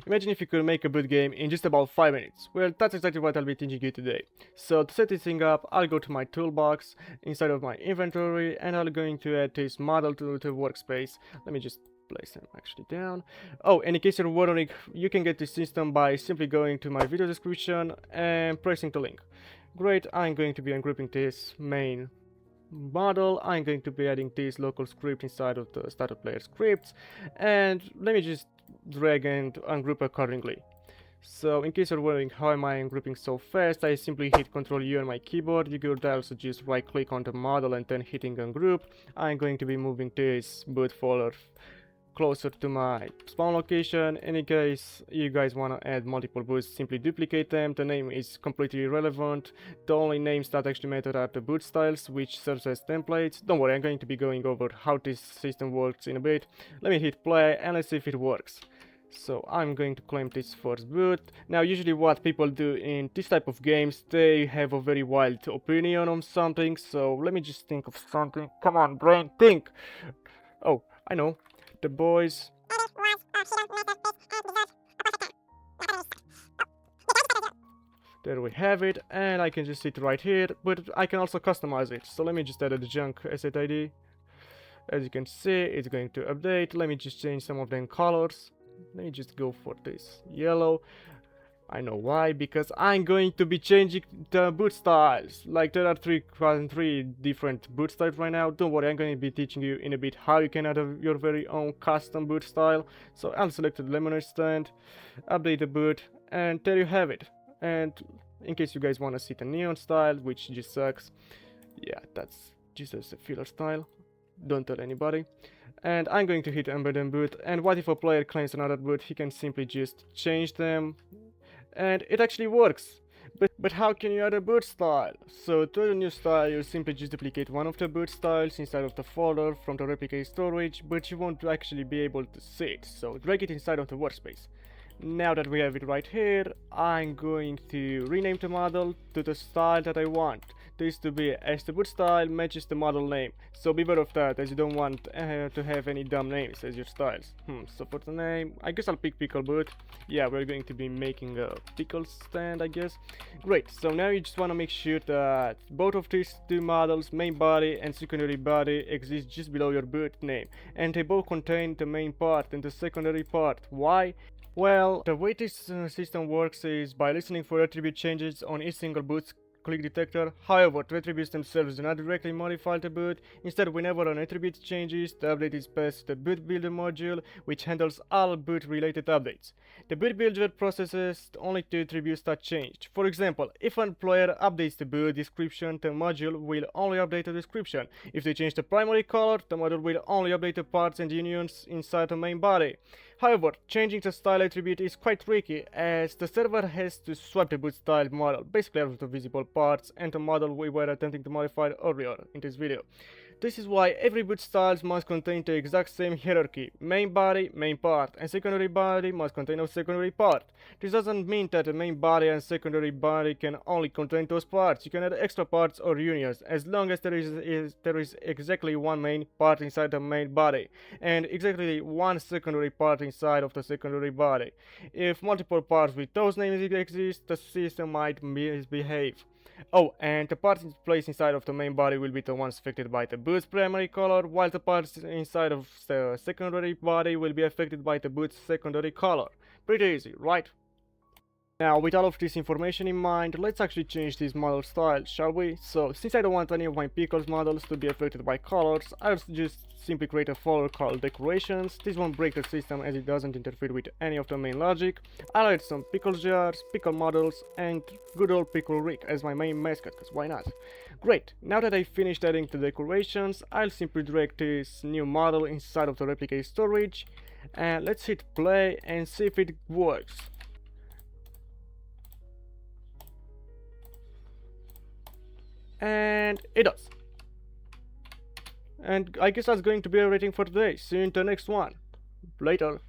Imagine if you could make a boot game in just about 5 minutes. Well, that's exactly what I'll be teaching you today. So to set this thing up, I'll go to my toolbox inside of my inventory, and I'm going to add this model to the workspace. Let me just place them actually down. Oh, and in case you're wondering, you can get this system by simply going to my video description and pressing the link. Great, I'm going to be ungrouping this main model. I'm going to be adding this local script inside of the starter player scripts, and let me just drag and ungroup accordingly. So in case you're wondering how am I ungrouping so fast, I simply hit Ctrl U on my keyboard. You could also just right click on the model and then hitting ungroup. I'm going to be moving this boot folder closer to my spawn location. In case you guys want to add multiple boots, simply duplicate them. The name is completely irrelevant. The only names that actually matter are the boot styles, which serves as templates. Don't worry, I'm going to be going over how this system works in a bit. Let me hit play and let's see if it works. So I'm going to claim this first boot. Now usually what people do in this type of games, they have a very wild opinion on something. So let me just think of something. Come on brain, think! Oh, I know. The boys. There we have it, and I can just sit right here, but I can also customize it. So let me just add a junk asset ID. As you can see, it's going to update. Let me just change some of them colors. Let me just go for this yellow. I know why, because I'm going to be changing the boot styles. Like there are three different boot styles right now. Don't worry, I'm going to be teaching you in a bit how you can add your very own custom boot style. So I'll select the lemonade stand, update the boot, and there you have it. And in case you guys want to see the neon style, which just sucks, yeah, that's just as a filler style. Don't tell anybody. And I'm going to hit embed and boot. And what if a player claims another boot? He can simply just change them. And it actually works. But how can you add a boot style? So to add a new style, you simply just duplicate one of the boot styles inside of the folder from the replicate storage, but you won't actually be able to see it. So drag it inside of the workspace. Now that we have it right here, I'm going to rename the model to the style that I want. This to be as the boot style matches the model name. So beware of that, as you don't want to have any dumb names as your styles. So for the name, I guess I'll pick pickle boot. Yeah, we're going to be making a pickle stand, I guess. Great, so now you just want to make sure that both of these two models, main body and secondary body, exist just below your boot name. And they both contain the main part and the secondary part. Why? Well, the way this system works is by listening for attribute changes on each single boot's click detector. However, the attributes themselves do not directly modify the boot. Instead, whenever an attribute changes, the update is passed to the boot builder module, which handles all boot related updates. The boot builder processes only the attributes that changed. For example, if a player updates the boot description, the module will only update the description. If they change the primary color, the module will only update the parts and unions inside the main body. However, changing the style attribute is quite tricky, as the server has to swap the boot style model, basically out of the visible parts, and the model we were attempting to modify earlier in this video. This is why every boot style must contain the exact same hierarchy. Main body, main part, and secondary body must contain a secondary part. This doesn't mean that the main body and secondary body can only contain those parts. You can add extra parts or unions, as long as there is exactly one main part inside the main body, and exactly one secondary part inside of the secondary body. If multiple parts with those names exist, the system might misbehave. Oh, and the parts placed inside of the main body will be the ones affected by the boot's primary color, while the parts inside of the secondary body will be affected by the boot's secondary color. Pretty easy, right? Now, with all of this information in mind, let's actually change this model style, shall we? So, since I don't want any of my pickles models to be affected by colors, I'll just simply create a folder called decorations. This won't break the system as it doesn't interfere with any of the main logic. I'll add some pickle jars, pickle models, and good old Pickle Rick as my main mascot, cause why not? Great, now that I finished adding the decorations, I'll simply drag this new model inside of the replicate storage, and let's hit play and see if it works. And it does. And I guess that's going to be everything for today. See you in the next one. Later.